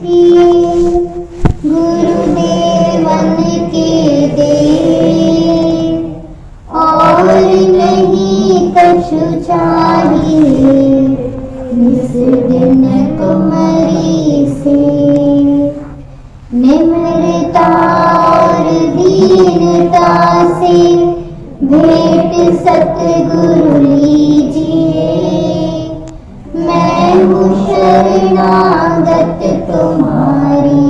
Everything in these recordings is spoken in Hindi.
किए, गुरुदेवन के दे, और नहीं कछु चाहिए, निस दिन तुम्हारी से। निम्रता और दीनता से भेंट सतगुरु लीजिए, मैं हूँ शरणागत तुम्हारी,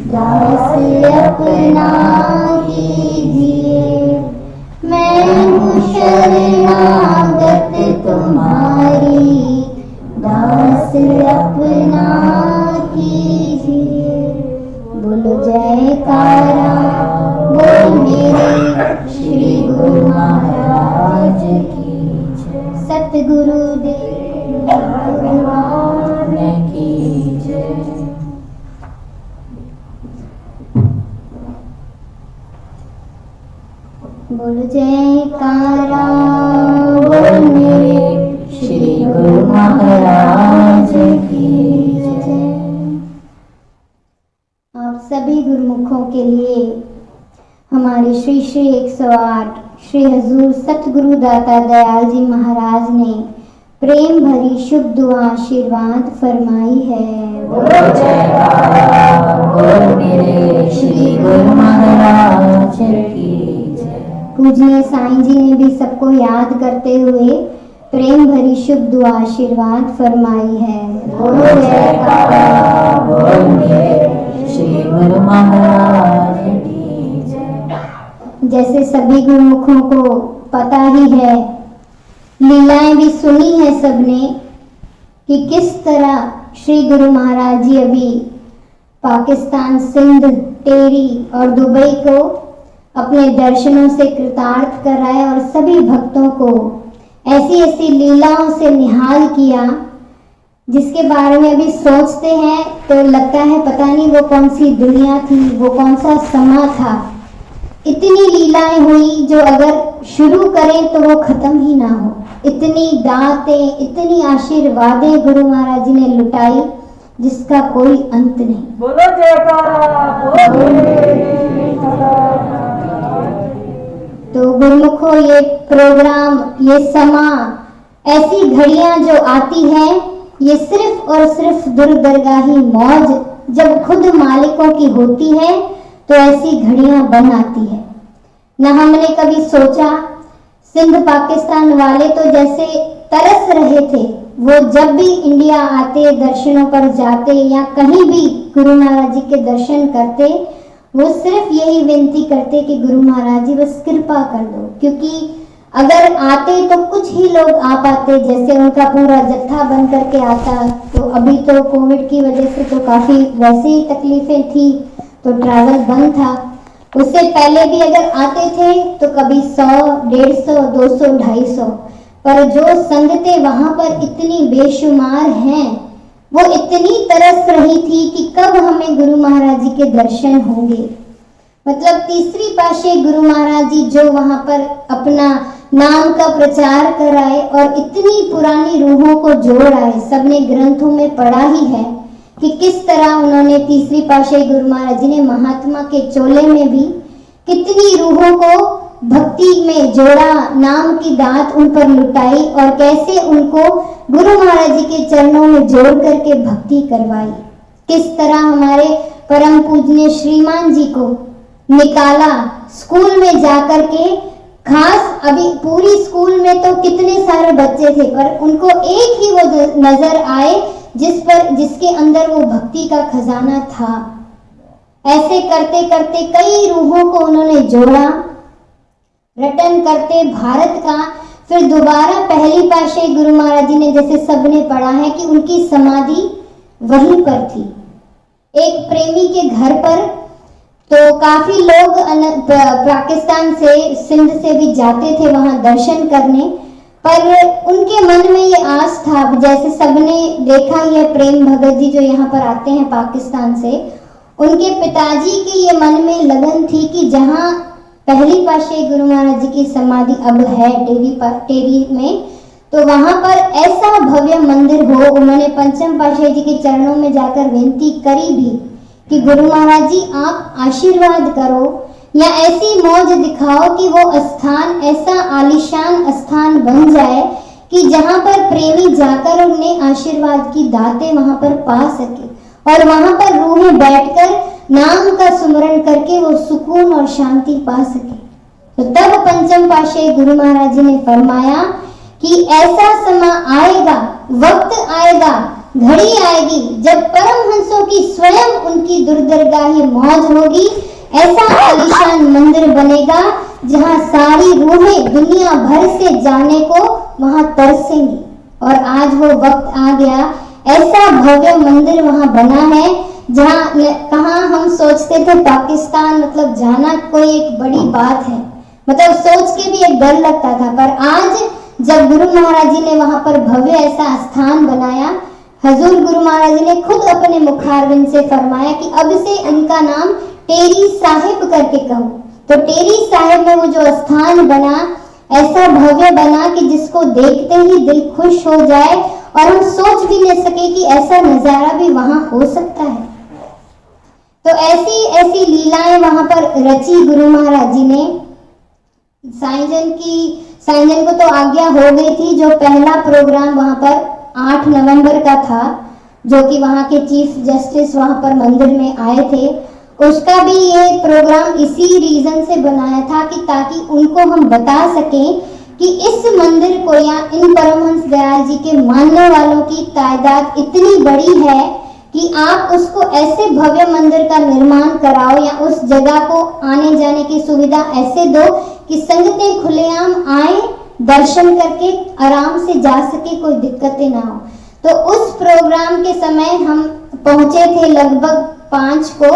दास अपना कीजिए। मैं हूँ शरणागत तुम्हारी, दास अपना कीजिए। बोलो जयकारा बोल मेरे श्री गुरु महाराज की जय। सतगुरु देव भगवान की जय। बोलो जयकारा बोल मेरे श्री गुरु महाराज की जय। आप सभी गुरुमुखों के लिए हमारे श्री श्री 108 श्री हजूर सतगुरु दाता दयाल जी महाराज ने प्रेम भरी शुभ दुआ आशीर्वाद फरमाई है। बोलो जयकारा बोल मेरे श्री गुरु महाराज की जय। पूज्य साईं जी ने भी सबको याद करते हुए प्रेम भरी शुभ दुआ आशीर्वाद फरमाई है। बोलो जयकारा बोल मेरे श्री गुरु महाराज की जय। जैसे सभी गुरुमुखों को पता ही है, लीलाएं भी सुनी है सबने कि किस तरह श्री गुरु महाराज जी अभी पाकिस्तान, सिंध, टेरी और दुबई को अपने दर्शनों से कृतार्थ कराए और सभी भक्तों को ऐसी ऐसी लीलाओं से निहाल किया, जिसके बारे में अभी सोचते हैं तो लगता है पता नहीं वो कौन सी दुनिया थी, वो कौन सा समा था। इतनी लीलाएं हुई जो अगर शुरू करें तो वो खत्म ही ना हो। इतनी दातें, इतनी आशीर्वादें गुरु महाराज जी ने लुटाई जिसका कोई अंत नहीं। बोलो जयकारा तो गुरुमुखों, ये प्रोग्राम, ये समा, ऐसी घड़ियां जो आती हैं, ये सिर्फ और सिर्फ दुर्दरगाही मौज जब खुद मालिकों की होती है तो ऐसी घड़ियां बन आती है। न हमने कभी सोचा, सिंध पाकिस्तान वाले तो जैसे तरस रहे थे, वो जब भी इंडिया आते, दर्शनों पर जाते या कहीं भी गुरु महाराज जी के दर्शन करते, वो सिर्फ यही विनती करते कि गुरु महाराज जी बस कृपा कर दो, क्योंकि अगर आते तो कुछ ही लोग आ पाते, जैसे उनका पूरा जत्था बन करके आता। तो अभी तो कोविड की वजह से तो काफ़ी वैसे ही तकलीफें थी, तो ट्रैवल बंद था। उससे पहले भी अगर आते थे तो कभी 100, 150, 200, 250, पर जो संगतें वहाँ पर इतनी बेशुमार हैं, वो इतनी तरस रही थी कि कब हमें गुरु महाराज जी के दर्शन होंगे। मतलब तीसरी पातशाही गुरु महाराज जी जो वहाँ पर अपना नाम का प्रचार कराए और इतनी पुरानी रूहों को जोड़ आए, सबने ग्रंथों में पढ़ा ही है कि किस तरह उन्होंने तीसरी पातशाही गुरु महाराज जी ने महात्मा के चोले में भी कितनी रूहों को भक्ति में जोड़ा, नाम की दात उन पर लुटाई और कैसे उनको गुरु महाराज जी के चरणों में जोड़ करके भक्ति करवाई। किस तरह हमारे परम पूजनीय श्रीमान जी को निकाला स्कूल में जाकर के, खास अभी पूरी स्कूल में तो कितने सारे बच्चे थे, पर उनको एक ही वो नजर आए जिसके अंदर वो भक्ति का खजाना था। ऐसे करते करते कई रूहों को उन्होंने जोड़ा, रटन करते भारत का। फिर दोबारा पहली पातशाही गुरु महाराज जी ने, जैसे सबने पढ़ा है कि उनकी समाधि वहीं पर थी, एक प्रेमी के घर पर। तो काफी लोग पाकिस्तान से, सिंध से भी जाते थे वहां दर्शन करने, पर उनके मन में ये आस था, जैसे सबने देखा ही है, प्रेम भगत जी जो यहाँ पर आते हैं पाकिस्तान से, उनके पिताजी के ये मन में लगन थी कि जहाँ पहली पातशाही गुरु महाराज जी की समाधि अब है टेरी में, तो वहां पर ऐसा भव्य मंदिर हो, उन्होंने पंचम पातशाही जी के चरणों में जाकर विनती करी भी कि गुरु महाराज जी आप आशीर्वाद करो या ऐसी मौज दिखाओ कि वो स्थान ऐसा आलीशान स्थान बन जाए कि जहां पर प्रेमी जाकर उन्हें आशीर्वाद की दातें वहां पर पा सके और वहां पर रूहें बैठकर नाम का सुमरण करके वो सुकून और शांति पा सके। तो तब पंचम पातशाही गुरु महाराज जी ने फरमाया कि ऐसा समय आएगा, वक्त आएगा, घड़ी आएगी जब परमहंसों की स्वयं उनकी दुर्दरगाही मौज होगी। ऐसा आलीशान मंदिर बनेगा जहां सारी रूहें दुनिया भर से जाने को वहां तरसेंगी। और आज वो वक्त आ गया, ऐसा भव्य मंदिर वहां बना है जहां कहाँ हम सोचते थे पाकिस्तान मतलब जाना कोई एक बड़ी बात है, मतलब सोच के भी एक डर लगता था, पर आज जब गुरु महाराज जी ने वहां पर भव्य ऐसा स्थान बनाया, हजूर गुरु महाराज जी ने खुद अपने मुखारविंद से फरमाया कि अब से इनका नाम टेरी साहिब करके कहो। तो टेरी साहिब में वो जो स्थान बना ऐसा भव्य बना कि जिसको देखते ही दिल खुश हो जाए और हम सोच भी नहीं सके कि ऐसा नजारा भी वहां हो सकता है। तो ऐसी ऐसी लीलाएं वहां पर रची गुरु महाराज जी ने। साईं जन को तो आज्ञा हो गई थी, जो पहला प्रोग्राम वहां पर 8 नवंबर का था, जो कि वहां के चीफ जस्टिस वहां पर मंदिर में आए थे, उसका भी ये प्रोग्राम इसी रीजन से बनाया था कि ताकि उनको हम बता सकें कि इस मंदिर को या इन परमहंस दयाल जी के मानने वालों की तादाद इतनी बड़ी है कि आप उसको ऐसे भव्य मंदिर का निर्माण कराओ या उस जगह को आने जाने की सुविधा ऐसे दो कि संगतें खुलेआम आए, दर्शन करके आराम से जा सके, कोई दिक्कतें ना हो। तो उस प्रोग्राम के समय हम पहुंचे थे लगभग 5 को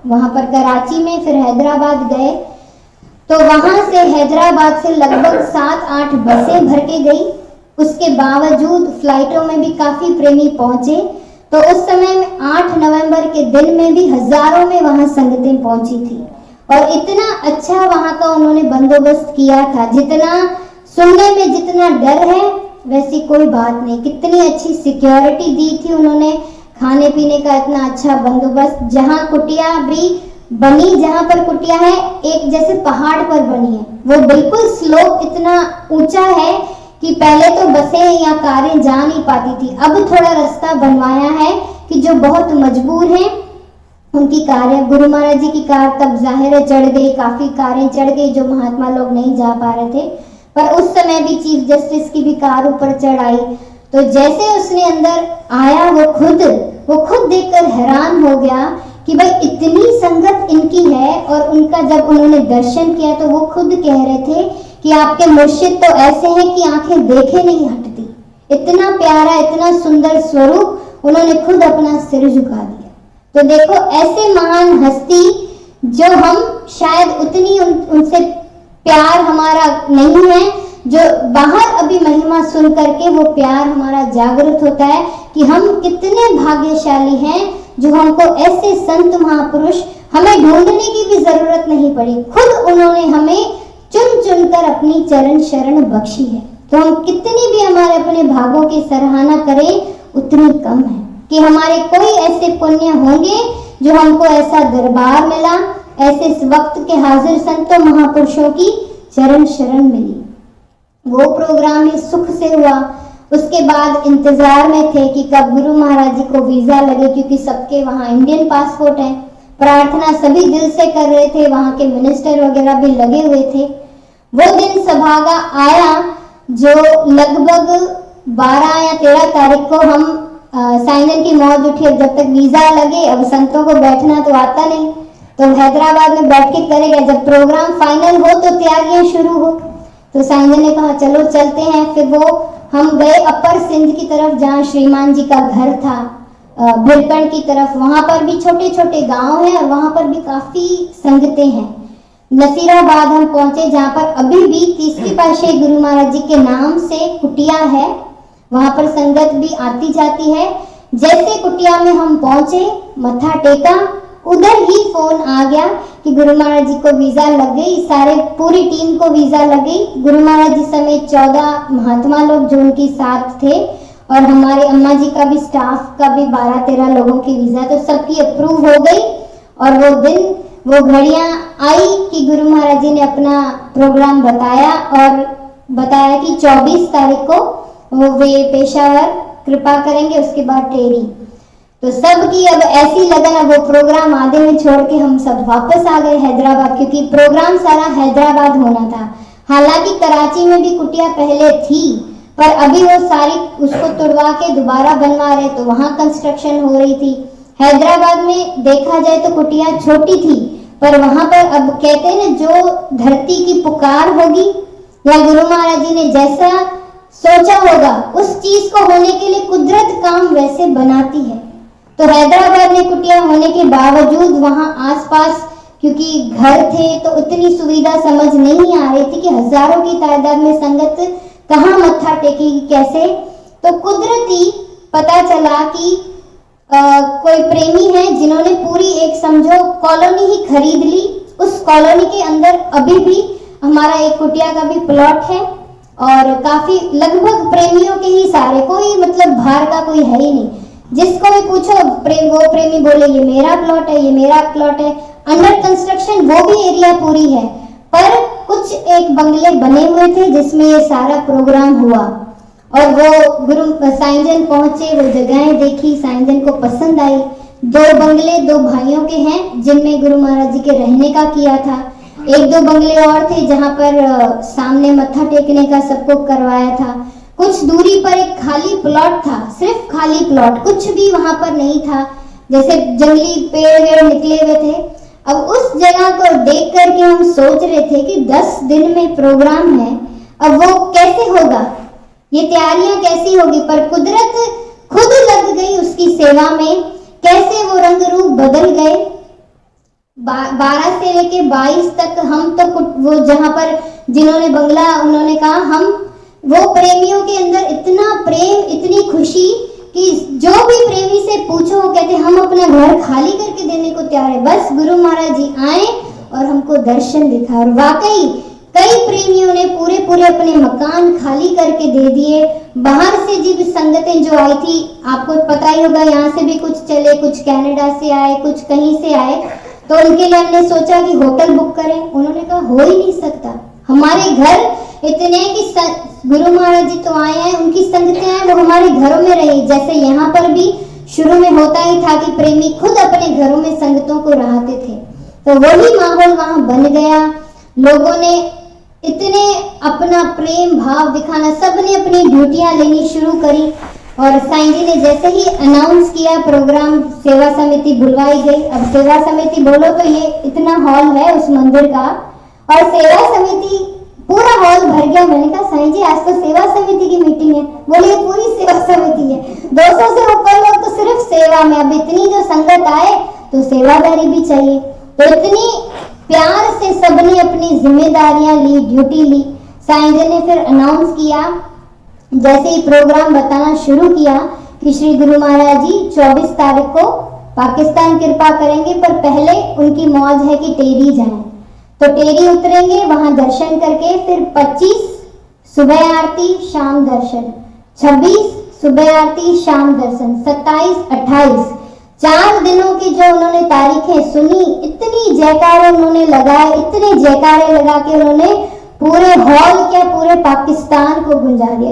वहां पर कराची में, फिर हैदराबाद गए। तो वहां से हैदराबाद से लगभग 7-8 बसें भर के गई। उसके बावजूद फ्लाइटों में भी काफी प्रेमी पहुंचे। तो उस समय में 8 नवंबर के दिन में भी हजारों में वहां संगतें पहुंची थी और इतना अच्छा वहां का उन्होंने बंदोबस्त किया था, जितना सुनने में जितना डर है वैसी कोई बात नहीं। कितनी अच्छी सिक्योरिटी दी थी उन्होंने, खाने पीने का इतना अच्छा बंदोबस्त। जहां कुटिया भी बनी, जहां पर कुटिया है एक जैसे पहाड़ पर बनी है, वो बिल्कुल स्लोप इतना ऊंचा है कि पहले तो बसें या कारें जा नहीं पाती थी। अब थोड़ा रास्ता बनवाया है कि जो बहुत मजबूर हैं उनकी कारें, गुरु महाराज जी की कार तब जाहिर है चढ़ गई, काफी कारें चढ़ गई जो महात्मा लोग नहीं जा पा रहे थे। पर उस समय भी चीफ जस्टिस की भी कार ऊपर चढ़ आई। तो जैसे उसने अंदर आया वो खुद देखकर हैरान हो गया कि भाई इतनी संगत इनकी है। और उनका जब उन्होंने दर्शन किया तो वो खुद कह रहे थे कि आपके मुर्शिद तो ऐसे हैं कि आंखें देखे नहीं हटती। इतना प्यारा, इतना सुंदर स्वरूप, उन्होंने खुद अपना सिर झुका दिया। तो देखो ऐसे महान हस्ती जो हम शायद उतनी उनसे प्यार हमारा नहीं है, जो बाहर अभी महिमा सुन करके वो प्यार हमारा जागृत होता है कि हम कितने भाग्यशाली हैं जो हमको ऐसे संत महापुरुष, हमें ढूंढने की भी जरूरत नहीं पड़ी, खुद उन्होंने हमें चुन चुन कर अपनी चरण शरण बख्शी है। तो हम कितनी भी हमारे अपने भागों की सराहना करें उतनी कम है कि हमारे कोई ऐसे पुण्य होंगे जो हमको ऐसा दरबार मिला, ऐसे इस वक्त के हाजिर संतों महापुरुषों की चरण शरण मिली। वो प्रोग्राम इस सुख से हुआ। उसके बाद इंतजार में थे कि कब गुरु महाराज जी को वीजा लगे, क्योंकि सबके वहाँ इंडियन पासपोर्ट है। प्रार्थना सभी दिल से कर रहे थे, वहाँ के मिनिस्टर वगैरह भी लगे हुए थे। वो दिन सभागा आया जो लगभग 12 या 13 तारीख को हम साइनल की मौज उठी। अब जब तक वीजा लगे, अब संतों को बैठना तो आता नहीं, तो हैदराबाद में बैठ के करेगा। जब प्रोग्राम फाइनल हो तो तैयारियां शुरू हो। तो साइनल ने कहा चलो चलते हैं। फिर वो हम गए अपर सिंध की तरफ, जहाँ श्रीमान जी का घर था, भिरकंड की तरफ। वहां पर भी छोटे छोटे गांव हैं और वहां पर भी काफी संगतें हैं। नसीराबाद हम पहुंचे, जहाँ पर अभी भी 30वीं पातशाही गुरु महाराज जी के नाम से कुटिया है, वहां पर संगत भी आती जाती है। जैसे कुटिया में हम पहुंचे, मत्था टेका, उधर ही फोन आ गया कि गुरु महाराज जी को वीजा लग गई, सारे पूरी टीम को वीजा लग गई। गुरु महाराज जी समेत 14 महात्मा लोग जो उनके साथ थे और हमारे अम्मा जी का भी, स्टाफ का भी 12-13 लोगों की वीजा तो सबकी अप्रूव हो गई। और वो दिन, वो घड़ियां आई कि गुरु महाराज जी ने अपना प्रोग्राम बताया और बताया कि 24 तारीख को वो वे पेशावर कृपा करेंगे, उसके बाद टेरी। तो सबकी अब ऐसी लगन, वो प्रोग्राम आधे में छोड़ के हम सब वापस आ गए हैदराबाद, क्योंकि प्रोग्राम सारा हैदराबाद होना था। हालांकि कराची में भी कुटिया पहले थी, पर अभी वो सारी उसको तुड़वा के दोबारा बनवा रहे, तो वहां कंस्ट्रक्शन हो रही थी। हैदराबाद में देखा जाए तो कुटिया छोटी थी, पर वहां पर अब कहते हैं ना, जो धरती की पुकार होगी या गुरु महाराज जी ने जैसा सोचा होगा, उस चीज को होने के लिए कुदरत काम वैसे बनाती है। तो हैदराबाद में कुटिया होने के बावजूद वहां आसपास क्योंकि घर थे तो उतनी सुविधा समझ नहीं आ रही थी कि हजारों की तादाद में संगत कहाँ मत्था टेकेगी, कैसे। तो कुदरती पता चला कि कोई प्रेमी है जिन्होंने पूरी एक समझो कॉलोनी ही खरीद ली। उस कॉलोनी के अंदर अभी भी हमारा एक कुटिया का भी प्लॉट है और काफी लगभग प्रेमियों के ही सारे, कोई मतलब बाहर का कोई है ही नहीं। जिसको भी पूछो वो प्रेमी बोले ये मेरा प्लॉट है, ये मेरा प्लॉट है। अंडर कंस्ट्रक्शन वो भी एरिया पूरी है, पर कुछ एक बंगले बने हुए थे जिसमें ये सारा प्रोग्राम हुआ। और वो गुरु साईंजन पहुंचे, वो जगहें देखी, साईंजन को पसंद आई। 2 बंगले 2 भाइयों के हैं जिनमें गुरु महाराज जी के रहने का किया था। 1-2 बंगले और थे जहां पर सामने मत्था टेकने का सबको करवाया था। कुछ दूरी पर एक खाली प्लॉट था, सिर्फ खाली प्लॉट, कुछ भी वहां पर नहीं था, जैसे जंगली पेड़ वेड़ निकले हुए थे। अब उस जगह को देख करके हम सोच रहे थे कि 10 दिन में प्रोग्राम है, अब वो कैसे होगा, ये तैयारियां कैसी होगी। पर कुदरत खुद लग गई उसकी सेवा में, कैसे वो रंग रूप बदल गए। 12 से लेके 22 तक हम तो वो जहां पर जिन्होंने बंगला, उन्होंने कहा हम वो प्रेमियों के अंदर इतना प्रेम, इतनी खुशी कि जो भी प्रेमी से पूछो वो कहते हम अपना घर खाली करके देने को तैयार है, बस गुरु महाराज जी आए और हमको दर्शन दिखा। और वाकई कई प्रेमियों ने पूरे अपने मकान खाली करके दे दिए। बाहर से जी संगतें जो आई थी, आपको पता ही होगा, यहाँ से भी कुछ चले, कुछ कनाडा से आए, कुछ कहीं से आए, तो उनके लिए हमने सोचा कि होटल बुक करें। उन्होंने कहा हो ही नहीं सकता, हमारे घर इतने कि गुरु महाराज जी तो आए हैं, उनकी संगतें हैं, वो हमारे घरों में रही। जैसे यहाँ पर भी शुरू में होता ही था कि प्रेमी खुद अपने घरों में संगतों को रहते थे, तो वही माहौल वहां बन गया। लोगों ने इतने अपना प्रेम भाव दिखाना, सबने अपनी ड्यूटियां लेनी शुरू करी। और साईं जी ने जैसे ही अनाउंस किया प्रोग्राम, सेवा समिति बुलवाई गई। अब सेवा समिति बोलो तो ये इतना हॉल है उस मंदिर का, और सेवा समिति पूरा हॉल भर गया। मैंने कहा साईं जी आज तो सेवा समिति की मीटिंग है। बोले पूरी सेवा समिति है, 200 से ऊपर लोग तो सिर्फ सेवा में। अब इतनी जो संगत आए तो सेवादारी भी चाहिए, तो इतनी प्यार से सबने अपनी जिम्मेदारियां ली, ड्यूटी ली। साईं जी ने फिर अनाउंस किया, जैसे ही प्रोग्राम बताना शुरू किया कि श्री गुरु महाराज जी 24 तारीख को पाकिस्तान कृपा करेंगे, पर पहले उनकी मौज है कि टेरी जाएं। तो टेरी उतरेंगे, वहां दर्शन करके फिर 25 सुबह आरती शाम दर्शन, 26 सुबह आरती शाम दर्शन, 27 28 4 दिनों की जो उन्होंने तारीखें सुनी, इतनी जयकारे उन्होंने लगाए, इतने जयकारे लगा के उन्होंने पूरे हॉल क्या पूरे पाकिस्तान को गुंजा दिया।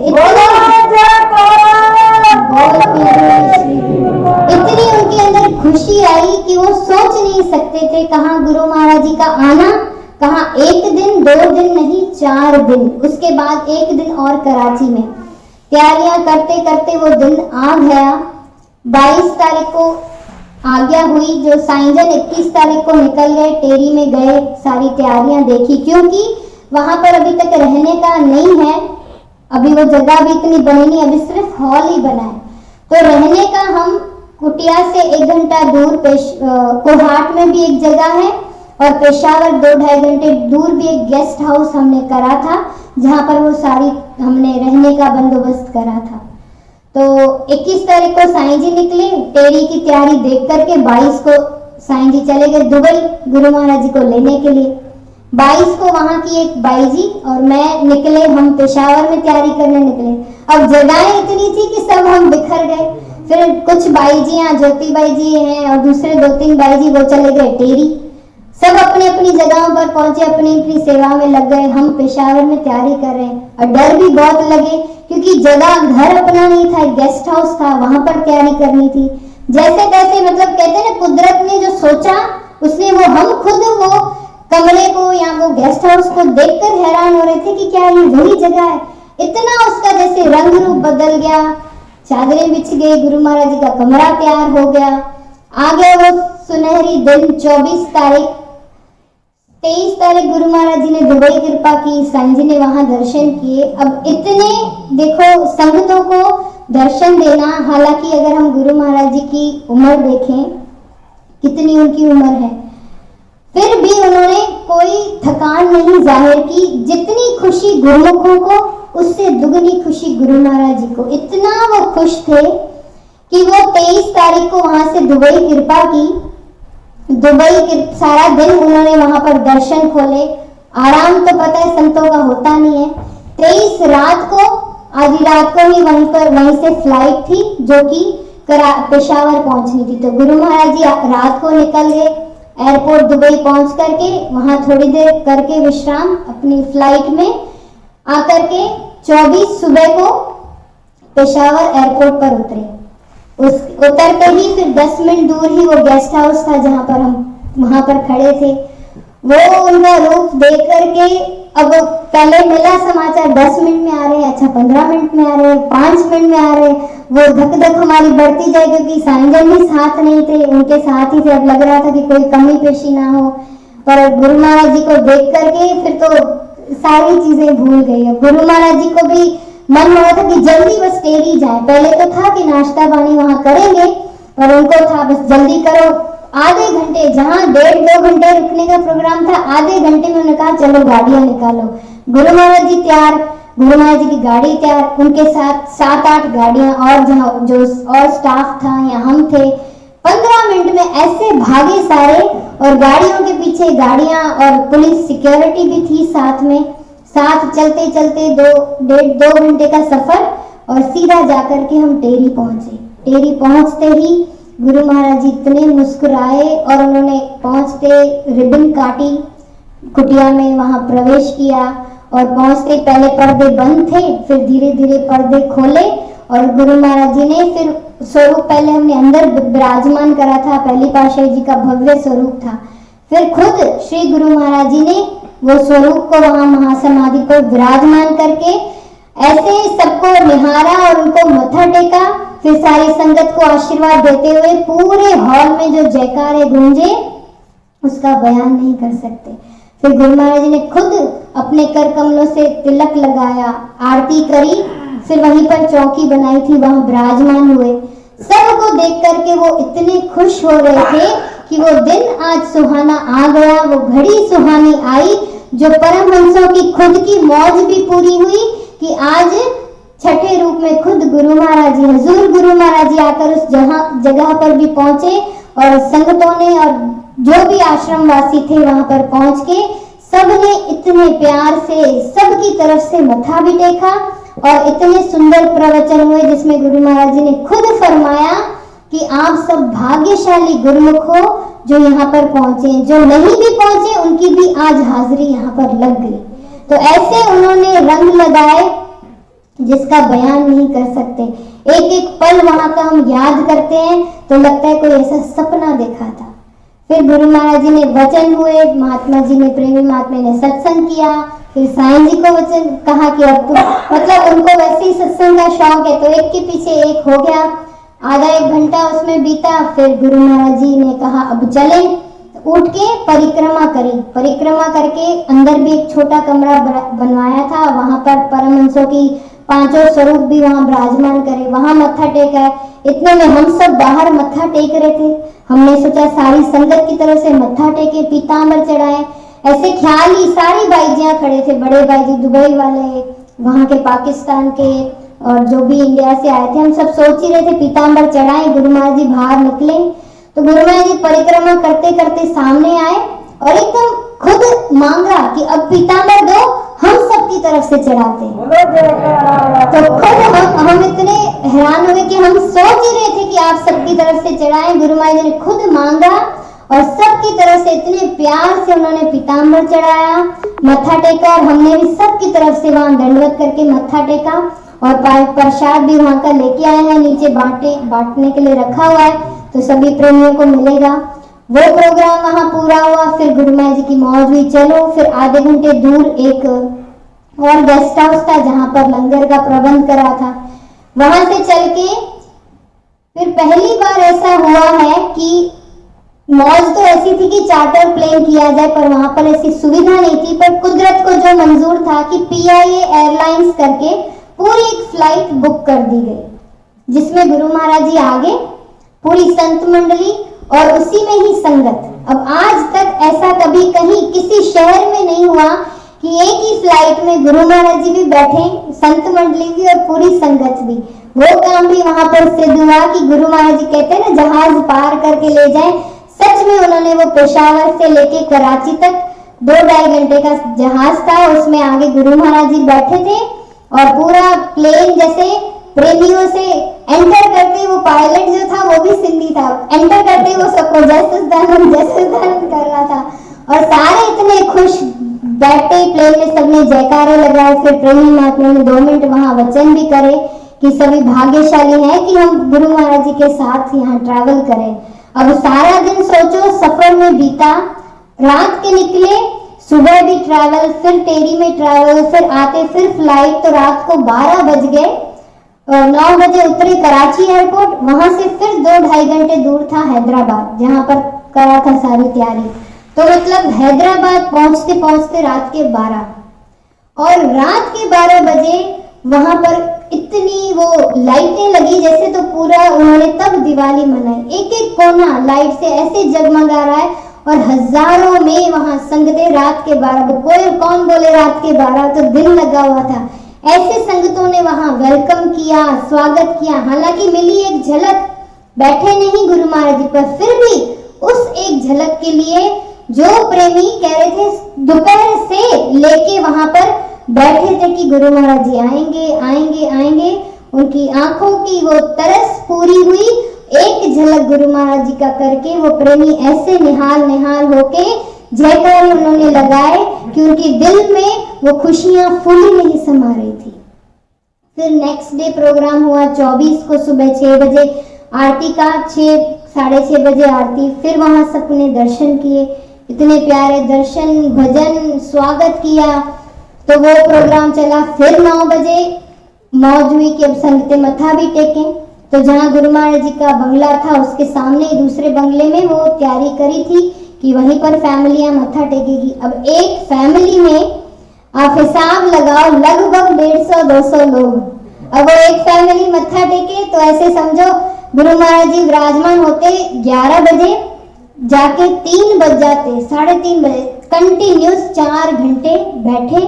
इतनी उनके अंदर खुशी आई कि वो सोच नहीं सकते थे कहाँ गुरु महाराज जी का आना, कहाँ 1 दिन 2 दिन नहीं 4 दिन, उसके बाद 1 दिन और कराची में तैयारियां करते करते वो दिन आ गया। 22 तारीख को आज्ञा हुई, जो साईंजन 21 तारीख को निकल गए, टेरी में गए, सारी तैयारियां देखी, क्योंकि वहां पर अभी तक रहने का नहीं है, अभी वो जगह भी इतनी बनी नहीं, अभी सिर्फ हॉल ही बना है। तो रहने का हम कुटिया से 1 घंटा दूर कोहाट में भी एक जगह है और पेशावर 2-2.5 घंटे दूर भी एक गेस्ट हाउस हमने करा था, जहां पर वो सारी हमने रहने का बंदोबस्त करा था। तो 21 तारीख को साईं जी निकले, टेरी की तैयारी देख करके 22 को साईं जी चले गए दुबई गुरु महाराज जी को लेने के लिए। 22 को वहां की एक बाई जी और मैं निकले, हम पेशावर में तैयारी करने निकले। अब जगहें इतनी थी कि सब हम बिखर गए। फिर कुछ बाई जी यहाँ ज्योति बाई जी हैं और दूसरे 2-3 बाई जी वो चले गए टेरी। सब अपनी अपनी जगहों पर पहुंचे, अपनी अपनी सेवा में लग गए। हम पेशावर में तैयारी कर रहे हैं और डर भी बहुत लगे क्योंकि जगह घर अपना नहीं था, गेस्ट हाउस था, वहां पर तैयारी करनी थी। जैसे तैसे मतलब कहते हैं ना, कुदरत ने जो सोचा उसने वो, हम खुद वो कमरे को या वो गेस्ट हाउस को देखकर हैरान हो रहे थे कि क्या ये वही जगह है। इतना उसका जैसे रंग रूप बदल गया, चादरें बिछ गई, गुरु महाराज जी का कमरा तैयार हो गया। आ गया वो सुनहरी दिन 24 तारीख। 23 तारीख गुरु महाराज जी ने दुबई कृपा की, साईं जी ने वहां दर्शन किए। अब इतने देखो संगतों को दर्शन देना, हालांकि अगर हम गुरु महाराज जी की उम्र देखें, कितनी उनकी उम्र है, फिर भी उन्होंने कोई थकान नहीं जाहिर की। जितनी खुशी गुरुमुखों को, उससे दुगनी खुशी गुरु महाराज जी को। इतना वो खुश थे कि वो 23 तारीख को वहां से दुबई कृपा की। दुबई के सारा दिन उन्होंने वहां पर दर्शन खोले। आराम तो पता है संतों का होता नहीं है। 23 रात को, आधी रात को ही वहीं से फ्लाइट थी जो कि पेशावर पहुंचनी थी। तो गुरु महाराज जी रात को निकल गए एयरपोर्ट दुबई पहुंच करके, वहां थोड़ी देर करके विश्राम अपनी फ्लाइट में आकर के 24 सुबह को पेशावर एयरपोर्ट पर उतरे। उस उतरते ही फिर 10 मिनट दूर ही वो गेस्ट हाउस था जहां पर हम वहां पर खड़े थे। वो उनका रूप देख करके, अब पहले मिला समाचार 10 मिनट में आ रहे हैं, अच्छा 15 मिनट में आ रहे हैं, 5 मिनट में आ रहे हैं। वो धक धक हमारी बढ़ती जाए क्योंकि साईं जी भी साथ नहीं थे, उनके साथ ही थे। अब लग रहा था कि कोई कमी पेशी ना हो। पर गुरु महाराज जी को देख करके फिर तो सारी चीजें भूल गई। गुरु महाराज जी को भी मन हुआ था कि जल्दी बस टेरी जाए। पहले तो था कि नाश्ता पानी वहां करेंगे, और उनको था बस जल्दी करो। आधे घंटे, जहां 1.5-2 घंटे रुकने का प्रोग्राम था, आधे घंटे में उन्होंने कहा चलो गाड़ियां निकालो। गुरु महाराज जी तैयार, गुरु महाराज जी की गाड़ी तैयार, उनके साथ 7-8 गाड़ियां और जहां जो और स्टाफ था या हम थे। 15 मिनट में ऐसे भागे सारे, और गाड़ियों के पीछे गाड़ियां और पुलिस सिक्योरिटी भी थी साथ में। साथ चलते चलते 2 घंटे का सफर, और सीधा जाकर के हम टेरी पहुंचे। टेरी पहुंचते ही गुरु महाराज जी इतने मुस्कुराए और उन्होंने पहुंचते रिबन काटी, कुटिया में वहां प्रवेश किया। और पहुंचते पहले पर्दे बंद थे, फिर धीरे धीरे पर्दे खोले और गुरु महाराज जी ने फिर स्वरूप, पहले हमने अंदर विराजमान करा था, पहली पातशाही जी का भव्य स्वरूप था। फिर खुद श्री गुरु महाराज जी ने वो स्वरूप को वहां महासमाधि पर विराजमान करके ऐसे सबको निहारा और उनको मत्था टेका। फिर सारी संगत को आशीर्वाद देते हुए पूरे हॉल में जो जयकारे गूंजे उसका बयान नहीं कर सकते। फिर गुरु महाराज जी ने खुद अपने कर कमलों से तिलक लगाया, आरती करी, फिर वहीं पर चौकी बनाई थी, वहां विराजमान हुए। सबको देख करके वो इतने खुश हो रहे थे कि वो दिन आज सुहाना आ गया, वो घड़ी सुहानी आई, जो परमहंसों की खुद की मौज भी पूरी हुई कि आज छठे रूप में खुद गुरु महाराज जी, हजूर गुरु महाराज जी आकर उस जगह पर भी पहुंचे। और संगतों ने और जो भी आश्रम वासी थे वहां पर पहुंच के सबने इतने प्यार से सबकी तरफ से मत्था भी टेका, और इतने सुंदर प्रवचन हुए जिसमें गुरु महाराज जी ने खुद फरमाया कि आप सब भाग्यशाली गुरुमुख हो जो यहाँ पर पहुंचे, जो नहीं भी पहुंचे उनकी भी आज हाजिरी यहाँ पर लग गई। तो ऐसे उन्होंने रंग लगाए जिसका बयान नहीं कर सकते। एक एक पल वहां का हम याद करते हैं तो लगता है कोई ऐसा सपना देखा था। फिर गुरु महाराज जी ने वचन हुए, महात्मा जी ने, प्रेमी महात्मा ने सत्संग किया। फिर साईं जी को वचन कहा कि अब मतलब उनको वैसे ही सत्संग का शौक है तो एक के पीछे एक हो गया। आधा 1 घंटा उसमें बीता। फिर गुरु महाराज जी ने कहा अब चले। उठ के परिक्रमा करी, परिक्रमा करके अंदर भी एक छोटा कमरा बनवाया था, वहां पर परमहंसों की 5 स्वरूप भी वहां विराजमान करे, वहां मत्था टेका। इतने में हम सब बाहर मत्था टेक रहे थे। हमने सोचा सारी संगत की तरफ से मत्था टेके, पीतांबर चढ़ाए। ऐसे ख्याल ही सारी बाईजियां खड़े थे, बड़े बाईजी दुबई वाले, वहां के पाकिस्तान के और जो भी इंडिया से आए थे, हम सब सोच ही रहे थे पीतांबर चढ़ाए, गुरु महाराज जी बाहर निकले। तो गुरु महाराज जी परिक्रमा करते करते सामने आए और एकदम खुद मांगा कि अब पीताम्बर दो, हम सबकी तरफ से चढ़ाते हैं। बोलो जयकारा तो खुद हम इतने हैरान हुए कि हम सोच ही रहे थे कि आप सबकी तरफ से चढ़ाएं। गुरु महाराज जी ने खुद मांगा और सबकी तरफ से इतने प्यार से उन्होंने पीताम्बर चढ़ाया, मत्था टेका, और हमने भी सबकी तरफ से वहां दंडवत करके मत्था टेका और प्रसाद भी वहां का लेके आए हैं, नीचे बांटने के लिए रखा हुआ है, तो सभी प्रेमियों को मिलेगा। वो प्रोग्राम वहां पूरा हुआ। फिर गुरु महाराज जी की मौज हुई। चलो फिर आधे घंटे दूर एक और गेस्ट हाउस था जहां पर लंगर का प्रबंध करा था, वहां से चल के फिर पहली बार ऐसा हुआ है कि मौज तो ऐसी थी कि चार्टर प्लेन किया जाए, पर वहां पर ऐसी सुविधा नहीं थी। पर कुदरत को जो मंजूर था कि PIA एयरलाइंस करके पूरी एक फ्लाइट बुक कर दी गई, जिसमें गुरु महाराज जी आगे, पूरी संत मंडली और उसी में ही संगत। अब आज तक ऐसा कभी कहीं किसी शहर में नहीं हुआ कि एक ही फ्लाइट में गुरु महाराज जी भी बैठे, संत मंडली भी और पूरी संगत भी। वो काम भी वहां पर सिद्ध हुआ कि गुरु महाराज जी कहते हैं ना, जहाज पार करके ले जाए। सच में उन्होंने वो पेशावर से लेके कराची तक 2-2.5 घंटे का जहाज था, उसमें आगे गुरु महाराज जी बैठे थे और पूरा प्लेन जैसे प्रेमियों से एंटर करते, वो पायलट जो था वो भी सिंधी था, एंटर करते वो सबको जैसे कर रहा था और सारे इतने खुश बैठे प्लेन में, सबने जयकारे लगाए। फिर प्रेमी महात्मा ने 2 मिनट वहां वचन भी करे कि सभी भाग्यशाली हैं कि हम गुरु महाराज जी के साथ यहाँ ट्रैवल करें। अब सारा दिन सोचो सफर में बीता, रात के निकले, सुबह भी ट्रैवल, फिर टेरी में ट्रैवल, फिर आते फिर फ्लाइट, तो रात को 12 बज गए। 9 बजे उतरे कराची एयरपोर्ट, वहां से फिर 2-2.5 घंटे दूर था हैदराबाद, जहां पर करा था सारी तैयारी। तो मतलब हैदराबाद पहुंचते पहुंचते रात के 12, और रात के 12 बजे वहां पर इतनी वो लाइटें लगी जैसे, तो पूरा उन्होंने तब दिवाली मनाई। एक एक कोना लाइट से ऐसे जगमगा रहा है और हजारों में वहां संगतें। रात के 12, कोई कौन बोले रात के 12, तो दिन लगा हुआ था। ऐसे संगतों ने वहां वेलकम किया, स्वागत किया। हालांकि मिली एक झलक, बैठे नहीं गुरु महाराज जी, पर फिर भी उस एक झलक के लिए जो प्रेमी कह रहे थे दोपहर से लेके वहां पर बैठे थे कि गुरु महाराज जी आएंगे आएंगे आएंगे, उनकी आंखों की वो तरस पूरी हुई। एक झलक गुरु महाराज जी का करके वो प्रेमी ऐसे निहाल निहाल होके जयकारे उन्होंने लगाए कि उनके दिल में वो खुशियां फूली नहीं समा रही थी। फिर नेक्स्ट डे प्रोग्राम हुआ 24 को सुबह 6 बजे आरती का, 6-6:30 बजे आरती। फिर वहां सबने दर्शन किए, इतने प्यारे दर्शन, भजन, स्वागत किया। तो वो प्रोग्राम चला। फिर 9 बजे मौज हुई कि अब संगतें मत्था भी टेकें। तो जहाँ गुरु महाराज जी का बंगला था उसके सामने ही दूसरे बंगले में वो तैयारी करी थी कि वहीं पर फैमिलियां मत्था टेकेगी। अब एक फैमिली में आप हिसाब लगाओ लगभग 150-200 लोग। अब वो एक फैमिली मत्था टेके तो ऐसे समझो गुरु महाराज जी विराजमान होते 11 बजे, जाके 3 बज जाते, 3:30 बजे कंटिन्यूस 4 घंटे बैठे,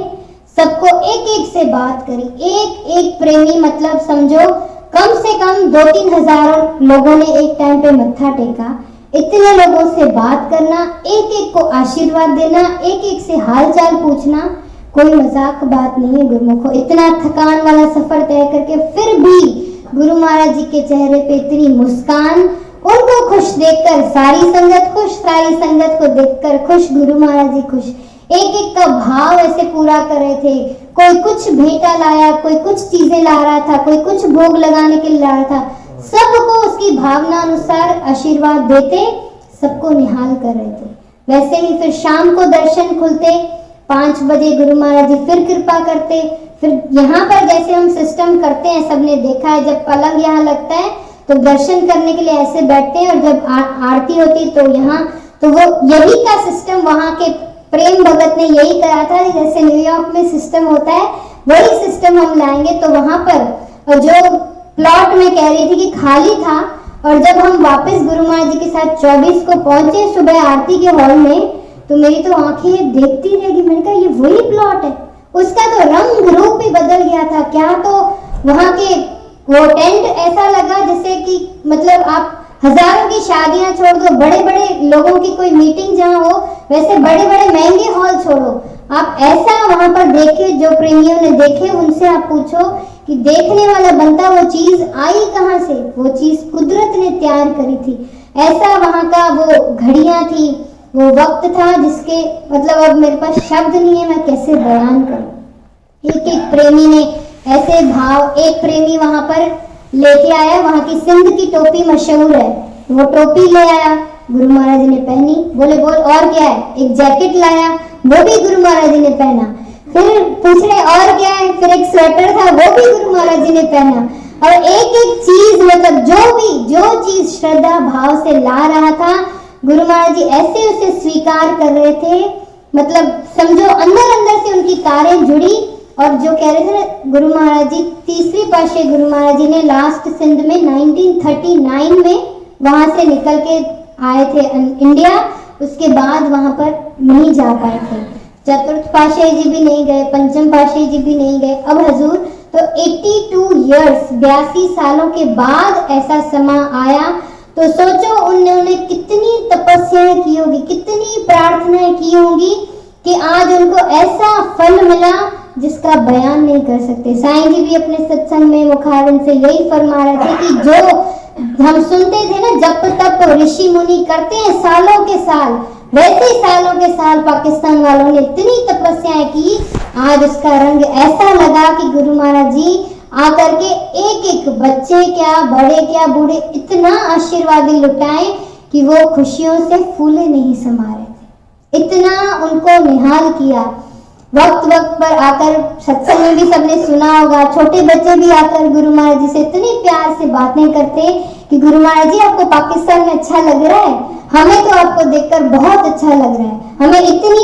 सबको एक एक से बात करी। एक एक प्रेमी मतलब समझो कम से कम 2-3 हजार लोगों ने एक टाइम पे मत्था टेका। इतने लोगों से बात करना, एक एक को आशीर्वाद देना, एक एक से हाल चाल पूछना, कोई मजाक बात नहीं है गुरुमुखो। इतना थकान वाला सफर तय करके फिर भी गुरु महाराज जी के चेहरे पे इतनी मुस्कान, उनको खुश देखकर सारी संगत खुश, सारी संगत को देखकर खुश, गुरु महाराज जी खुश। एक एक का भाव ऐसे पूरा कर रहे थे। कोई कुछ भेंटा लाया, कोई कुछ चीजें ला रहा था, कोई कुछ भोग लगाने के लिए ला रहा था। सबको उसकी भावना अनुसार आशीर्वाद देते, सबको निहाल कर रहे थे। वैसे ही फिर शाम को दर्शन खुलते 5 बजे गुरु महाराज जी फिर कृपा करते। फिर यहाँ पर जैसे हम सिस्टम करते हैं, सबने देखा है, जब पलंग यहाँ लगता है तो दर्शन करने के लिए ऐसे बैठते हैं, और जब आरती होती तो यहाँ, तो वो यही का सिस्टम वहाँ के प्रेम भगत ने यही करा था। जैसे न्यूयॉर्क में सिस्टम होता है वही सिस्टम हम लाएंगे। तो वहां पर जो प्लॉट में कह रही थी कि खाली था, और जब हम वापस गुरु महाराज जी के साथ 24 को पहुंचे सुबह आरती के हॉल में, तो मेरी तो आंखें देखती रहेगी। मैंने कहा ये वही प्लॉट है। उसका तो रंग रूप ही बदल गया था। क्या तो वहां के वो टेंट ऐसा लगा जैसे कि मतलब आप हजारों की शादियां छोड़ दो, बड़े बड़े लोगों की कोई मीटिंग जहां हो, वैसे बड़े बड़े महंगे हॉल छोड़ो, आप ऐसा वहां पर देखे, जो प्रेमियों ने देखे उनसे आप पूछो कि देखने वाला बनता वो चीज आई कहां से, वो चीज कुदरत ने तैयार करी थी। ऐसा वहां का वो घड़ियां थी, वो वक्त था जिसके मतलब अब मेरे पास शब्द नहीं है, मैं कैसे बयान करूं। एक एक प्रेमी ने ऐसे भाव, एक प्रेमी वहां पर लेके आया, वहां की सिंध की टोपी मशहूर है, वो टोपी ले आया, गुरु महाराज जी ने पहनी, बोले बोल और क्या है, एक जैकेट लाया, वो भी गुरु महाराज जी ने पहना, फिर पूछ रहे और क्या है, फिर एक स्वेटर था, वो भी गुरु महाराज जी ने पहना। और एक एक चीज मतलब जो चीज श्रद्धा भाव से ला रहा था, गुरु महाराज जी ऐसे उसे स्वीकार कर रहे थे, मतलब समझो अंदर अंदर से उनकी तारें जुड़ी। और जो कह रहे थे ना गुरु महाराज जी, तीसरी पातशाही गुरु महाराज जी ने लास्ट सिंध में 1939 में वहां से निकल के आए थे इंडिया, उसके बाद वहां पर नहीं जा पाए थे। चतुर्थ पातशाही जी भी नहीं गए, पंचम पातशाही जी भी नहीं गए। अब हजूर तो 82 इयर्स 82 सालों के बाद ऐसा समा आया, तो सोचो उन्होंने कितनी तपस्याएं की होगी, कितनी प्रार्थनाएं की होंगी कि आज उनको ऐसा फल मिला जिसका बयान नहीं कर सकते। साईं जी भी अपने सत्संग में मुखारन से यही फरमा रहे थे कि जो हम सुनते थे ना, जप तप ऋषि मुनि करते हैं सालों के साल, वैसे सालों के साल पाकिस्तान वालों ने इतनी तपस्याएं की, आज उसका रंग ऐसा लगा कि गुरु महाराज जी आकर के एक एक बच्चे क्या, बड़े क्या, बूढ़े इतना आशीर्वाद लुटाए कि वो खुशियों से फूले नहीं समा रहे थे, इतना उनको निहाल किया। वक्त वक्त पर आकर सत्संग में भी सबने सुना होगा, छोटे बच्चे भी आकर गुरु महाराज जी से इतने प्यार से बातें करते कि गुरु महाराज जी आपको पाकिस्तान में अच्छा लग रहा है, हमें तो आपको देखकर बहुत अच्छा लग रहा है, हमें इतनी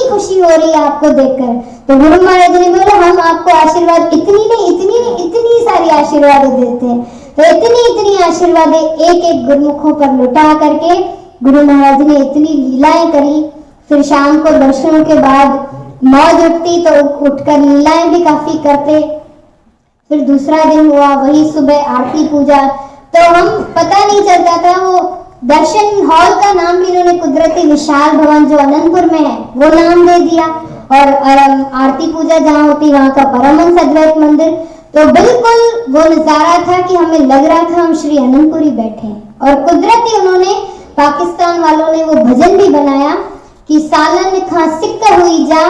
खुशी हो रही है आपको देखकर। तो गुरु महाराज जी ने बोला हम आपको आशीर्वाद इतनी सारी आशीर्वाद देते हैं। तो इतनी आशीर्वाद एक एक गुरुमुखों पर लुटा करके गुरु महाराज ने इतनी लीलाएं करी। फिर शाम को दर्शनों के बाद मौज उठती तो उठकर लीलाएं भी काफी करते। फिर दूसरा दिन हुआ, वही सुबह आरती पूजा, तो हम पता नहीं चलता था, वो दर्शन हॉल का नाम भी इन्होंने कुदरती विशाल भवन जो अनंतपुर में है वो नाम दे दिया, और आरती पूजा जहाँ होती वहां का परमहंस अद्वैत मंदिर। तो बिल्कुल वो नजारा था कि हमें लग रहा था हम श्री अनंतपुरी बैठे हैं। और कुदरती उन्होंने पाकिस्तान वालों ने वो भजन भी बनाया कि सालन खां सिक्का हुई जा,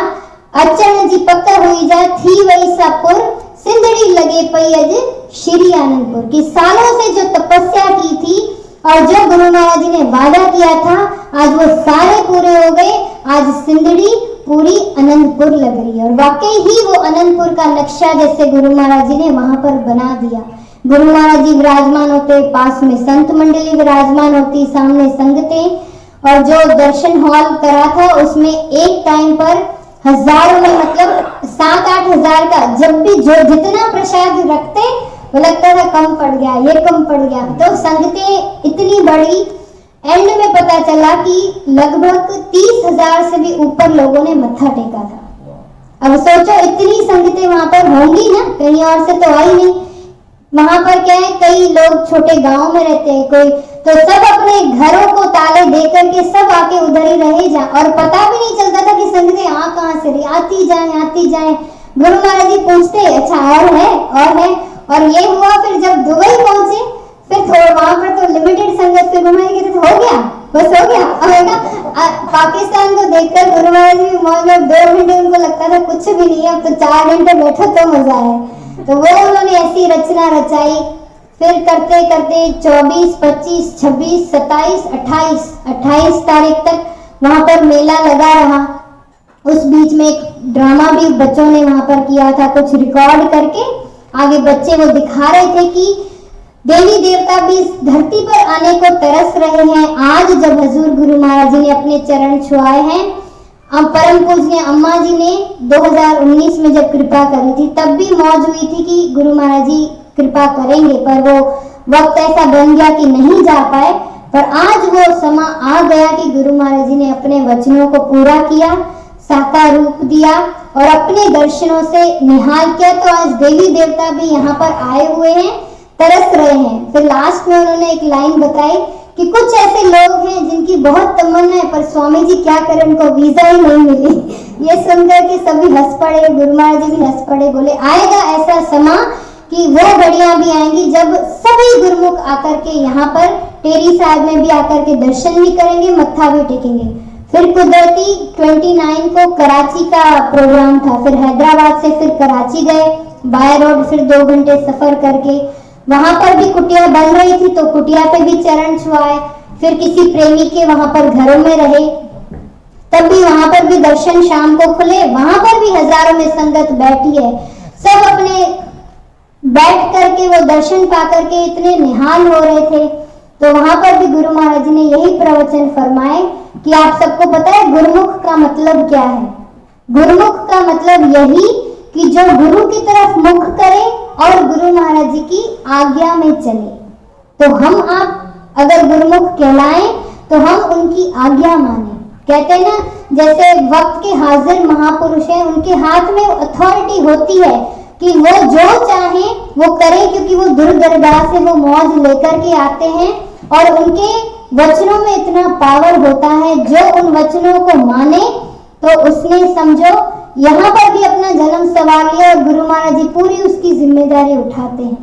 अचन जी पक्का हुई जा, थी वही सापुर सिंधड़ी लगे पई अज श्री आनंदपुर। की सालों से जो तपस्या की थी और जो गुरु महाराज जी ने वादा किया था, आज वो सारे पूरे हो गए। आज सिंधड़ी पूरी अनंतपुर लग रही है, और वाकई ही वो अनंतपुर का नक्शा जैसे गुरु महाराज जी ने वहां पर बना दिया। गुरु महाराज जी विराजमान होते, पास में संत मंडली विराजमान होती, सामने संगतें, और जो दर्शन हॉल करा था उसमें एक टाइम पर हजारों में मतलब 7-8 हजार का, जब भी जो जितना प्रसाद रखते वो लगता था कम पड़ गया, ये कम पड़ गया। तो संगतें इतनी बड़ी, एंड में पता चला कि लगभग 30,000 से भी ऊपर लोगों ने मत्था टेका था। अब सोचो इतनी संगतें वहां पर होंगी ना, कहीं और से तो आई नहीं। वहां पर क्या है, कई लोग छोटे गांव में रहते हैं, कोई तो सब अपने घरों को ताले दे करके सब आके उधर ही रहे जा, और पता भी नहीं चलता था कि संगतें आ कहां से रही, आती जाए। गुरु महाराज जी पूछते अच्छा और है, और ये हुआ। फिर जब दुबई पहुंचे, फिर थोड़ा वहां पर तो लिमिटेड संगत से घुमाए गए, तो हो गया, बस हो गया। पाकिस्तान को देखकर गुरु महाराज जी मौज में 2 घंटे उनको लगता था कुछ भी नहीं है, अब तो 4 घंटे बैठो तो मजा है। तो वो उन्होंने ऐसी रचना रचाई। फिर करते करते 24, 25, 26, 27, 28 तारीख तक वहां पर मेला लगा रहा। उस बीच में एक ड्रामा भी बच्चों ने वहां पर किया था, कुछ रिकॉर्ड करके आगे बच्चे वो दिखा रहे थे कि देवी देवता भी इस धरती पर आने को तरस रहे हैं। आज जब हजूर गुरु महाराज जी ने अपने चरण छुआए हैं, परम पूजनीय अम्मा जी ने 2019 में जब कृपा करी थी, तब भी मौज हुई थी कि गुरु महाराज जी कृपा करेंगे, पर वो वक्त ऐसा बन गया कि नहीं जा पाए। पर आज वो समा आ गया कि गुरु महाराज जी ने अपने वचनों को पूरा किया, साकार रूप दिया और अपने दर्शनों से निहाल किया। तो आज देवी देवता भी यहाँ पर आए हुए हैं, तरस रहे हैं। फिर लास्ट में उन्होंने एक लाइन बताई कि कुछ ऐसे लोग हैं जिनकी बहुत तमन्ना है पर स्वामी जी क्या करें, उनको वीजा ही नहीं मिली। ये सुनकर के सभी हंस पड़े, गुरु महाराज जी भी हंस पड़े, बोले आएगा ऐसा समा कि वो घड़ियां भी आएंगी जब सभी गुरुमुख आकर के यहाँ पर टेरी साहब में भी आकर के दर्शन भी करेंगे, मत्था भी टेकेंगे। फिर कुदरती 29 को कराची का प्रोग्राम था, फिर हैदराबाद से फिर कराची गए बाय रोड, फिर 2 घंटे सफर करके वहां पर भी कुटिया बन रही थी तो कुटिया पे भी चरण छुआए, फिर किसी प्रेमी के वहां पर घरों में रहे, तब भी वहां पर भी दर्शन शाम को खुले, वहां पर भी हजारों में संगत बैठी है, सब अपने बैठ करके वो दर्शन पा करके इतने निहाल हो रहे थे। तो वहां पर भी गुरु महाराज जी ने यही प्रवचन फरमाए कि आप सबको पता है गुरुमुख का मतलब क्या है। गुरुमुख का मतलब यही कि जो गुरु की तरफ मुख करे और गुरु महाराज जी की आज्ञा में चले। तो हम आप अगर गुरुमुख कहलाएं तो हम उनकी आज्ञा माने। कहते हैं ना, जैसे वक्त के हाजिर महापुरुष हैं, उनके हाथ में अथॉरिटी होती है कि वो जो चाहे वो करें, क्योंकि वो दूर दरगाह से वो मौज लेकर के आते हैं और उनके वचनों में इतना पावर होता है, जो उन वचनों को माने तो उसने समझो यहाँ पर भी अपना जन्म सवार लिया और गुरु महाराज जी पूरी उसकी जिम्मेदारी उठाते हैं।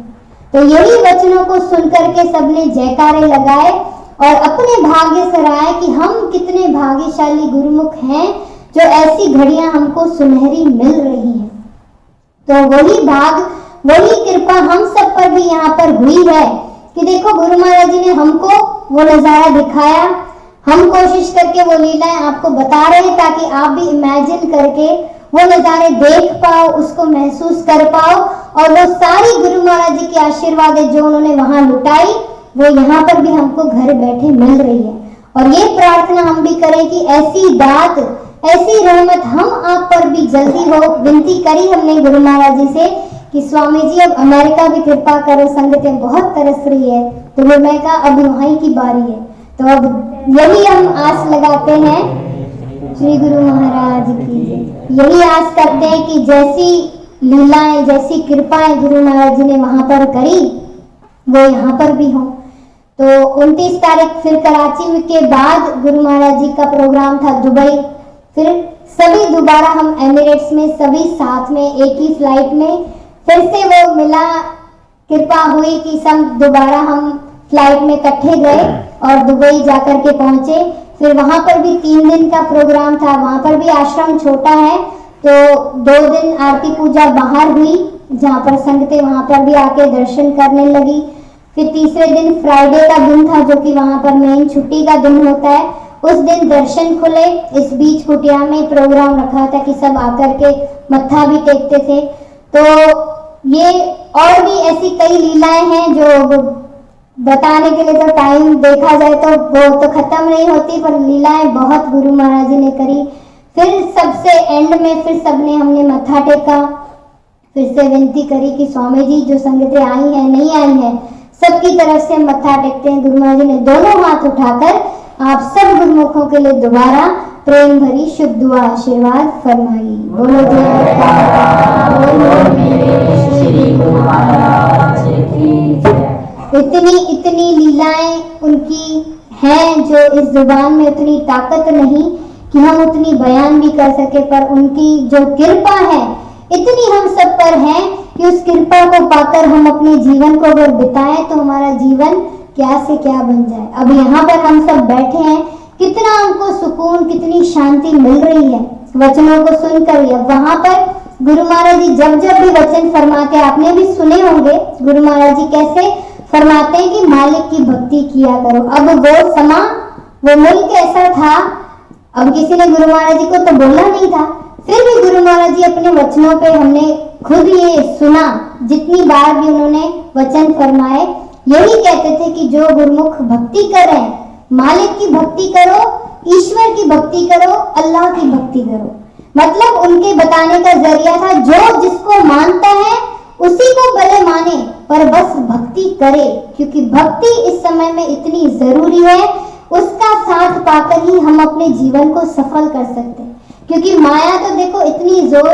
तो यही वचनों को सुनकर के सबने जयकारे लगाए और अपने भाग्य सराहे कि हम कितने भाग्यशाली गुरुमुख हैं जो ऐसी घड़ियां हमको सुनहरी मिल रही हैं। तो वही भाग, वही कृपा हम सब पर भी यहाँ पर हुई है कि देखो गुरु महाराज जी ने हमको वो नजारा दिखाया, हम कोशिश करके वो लीलाएं आपको बता रहे हैं ताकि आप भी इमेजिन करके वो नजारे देख पाओ, उसको महसूस कर पाओ और वो सारी गुरु महाराज जी की आशीर्वाद जो उन्होंने वहां लुटाई वो यहाँ पर भी हमको घर बैठे मिल रही है। और ये प्रार्थना हम भी करें कि ऐसी दात, ऐसी रहमत हम आप पर भी जल्दी हो। विनती करी हमने गुरु महाराज जी से कि स्वामी जी अब अमेरिका भी कृपा करो, संगतें बहुत तरस रही है। तो मैं कहा अब वहीं की बारी है, तो अब यही हम आस लगाते हैं श्री गुरु महाराज की, यही आस करते हैं कि जैसी लीलाएं, जैसी कृपाएं गुरु महाराज जी ने वहां पर करी वो यहाँ पर भी हो। तो 29 तारीख फिर कराची के बाद गुरु महाराज जी का प्रोग्राम था दुबई, फिर सभी दोबारा हम एमिरेट्स में सभी साथ में एक ही फ्लाइट में फिर से वो मिला, कृपा हुई कि सब दोबारा हम फ्लाइट में इकट्ठे गए और दुबई जाकर के पहुंचे। फिर वहां पर भी 3 दिन का प्रोग्राम था, वहां पर भी आश्रम छोटा है तो 2 दिन आरती पूजा बाहर हुई जहाँ पर संगतें वहां पर भी आके दर्शन करने लगी। फिर तीसरे दिन फ्राइडे का दिन था जो कि वहां पर मेन छुट्टी का दिन होता है, उस दिन दर्शन खुले। इस बीच कुटिया में प्रोग्राम रखा था कि सब आकर के मत्था भी टेकते थे। तो ये और भी ऐसी कई लीलाएं हैं जो बताने के लिए तो टाइम देखा जाए तो वो तो खत्म नहीं होती, पर लीलाएं बहुत गुरु महाराज जी ने करी। फिर सबसे एंड में फिर सबने हमने मत्था टेका, फिर से विनती करी कि स्वामी जी जो संगतें आई हैं नहीं आई हैं सबकी तरफ से मत्था टेकते हैं। गुरु महाराज जी ने दोनों हाथ उठाकर आप सब गुरुमुखों के लिए दोबारा प्रेम भरी शुभ दुआ आशीर्वाद फरमाई। बोलो इतनी लीलाएं उनकी हैं जो इस जुबान में उतनी ताकत नहीं कि हम उतनी बयान भी कर सके, पर उनकी जो कृपा है इतनी हम सब पर है कि उस कृपा को पाकर हम अपने जीवन को अगर बिताएं तो हमारा जीवन क्या से क्या बन जाए। अब यहाँ पर हम सब बैठे हैं, कितना हमको सुकून, कितनी शांति मिल रही है वचनों को सुनकर। वहां पर गुरु महाराज जी जब जब भी वचन फरमाते, आपने भी सुने होंगे गुरु महाराज जी कैसे फरमाते हैं कि मालिक की भक्ति किया करो। अब वो समा, वो मुल्क ऐसा था, अब किसी ने गुरु महाराज जी को तो बोलना नहीं था, फिर भी गुरु महाराज जी अपने वचनों पे हमने खुद ये सुना, जितनी बार भी उन्होंने वचन फरमाए यही कहते थे कि जो गुरुमुख भक्ति कर रहे हैं, मालिक की भक्ति करो, ईश्वर की भक्ति करो, अल्लाह की भक्ति करो। मतलब उनके बताने का जरिया था जो जिसको मानता है उसी को भले माने पर बस भक्ति करे, क्योंकि भक्ति इस समय में इतनी जरूरी है, उसका साथ पाकर ही हम अपने जीवन को सफल कर सकते हैं। क्योंकि माया तो देखो इतनी जोर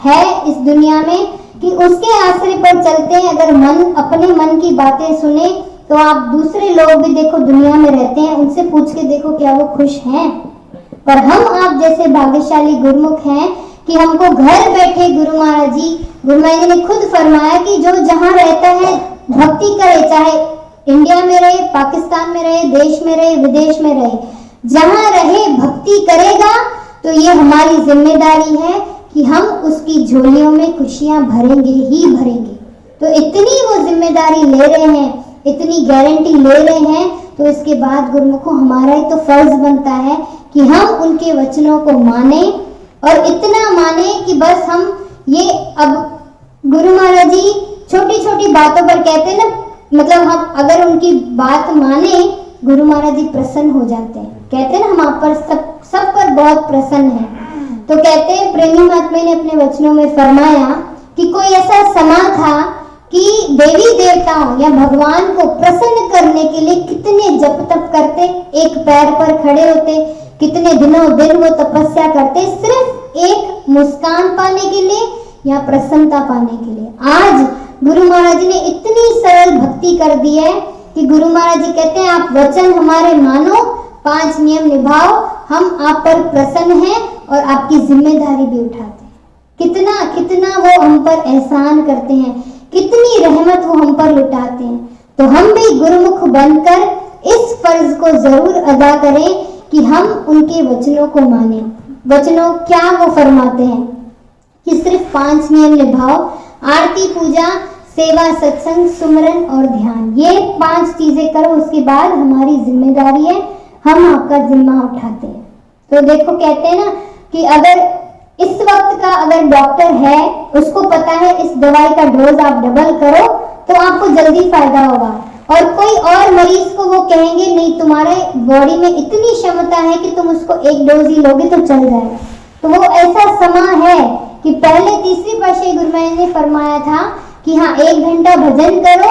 है इस दुनिया में कि उसके आश्रय पर चलते हैं। अगर मन अपने मन की बातें सुने तो आप दूसरे लोग भी देखो दुनिया में रहते हैं, उनसे पूछ के देखो क्या वो खुश हैं। पर हम आप जैसे भाग्यशाली गुरुमुख हैं कि हमको घर बैठे गुरु महाराज जी ने खुद फरमाया कि जो जहाँ रहता है भक्ति करे, चाहे इंडिया में रहे, पाकिस्तान में रहे, देश में रहे, विदेश में रहे, जहाँ रहे भक्ति करेगा तो ये हमारी जिम्मेदारी है कि हम उसकी झोलियों में खुशियां भरेंगे ही भरेंगे। तो इतनी वो जिम्मेदारी ले रहे हैं, इतनी गारंटी ले रहे हैं, तो इसके बाद गुरुमुखों हमारा ही तो फर्ज बनता है कि हम उनके वचनों को माने, और इतना माने कि बस हम ये अब गुरु महाराज जी छोटी छोटी बातों पर कहते हैं ना, मतलब हम अगर उनकी बात माने गुरु महाराज जी प्रसन्न हो जाते हैं। कहते हैं ना हम आप पर सब पर बहुत प्रसन्न है। तो कहते हैं प्रेमी महात्मा ने अपने वचनों में फरमाया कि कोई ऐसा समा था कि देवी देवताओं या भगवान को प्रसन्न करने के लिए कितने जप तप करते, एक पैर पर खड़े होते, कितने दिनों दिन वो तपस्या करते सिर्फ एक मुस्कान पाने के लिए या प्रसन्नता पाने के लिए। आज गुरु महाराज जी ने इतनी सरल भक्ति कर दी है कि गुरु महाराज जी कहते हैं आप वचन हमारे मानो, 5 नियम निभाओ, हम आप पर प्रसन्न हैं और आपकी जिम्मेदारी भी उठाते हैं। कितना कितना वो हम पर एहसान करते हैं, कितनी रहमत वो हम पर लुटाते हैं। तो हम भी गुरुमुख बनकर इस फर्ज को जरूर अदा करें कि हम उनके वचनों को माने। वचनों क्या वो फरमाते हैं कि सिर्फ 5 नियम निभाओ, आरती पूजा सेवा सत्संग सुमरन और ध्यान, ये 5 चीजें करो, उसके बाद हमारी जिम्मेदारी है, हम आपका जिम्मा उठाते हैं। तो देखो कहते हैं ना कि अगर इस वक्त का अगर डॉक्टर है, उसको पता है इस दवाई का डोज आप डबल करो तो आपको जल्दी फायदा होगा, और कोई और मरीज को वो कहेंगे नहीं तुम्हारे बॉडी में इतनी क्षमता है कि तुम उसको 1 डोज ही लोगे तो चल जाएगा। तो वो ऐसा समा है कि पहले तीसरी पातशाही गुरु महाराज ने फरमाया था कि हाँ 1 घंटा भजन करो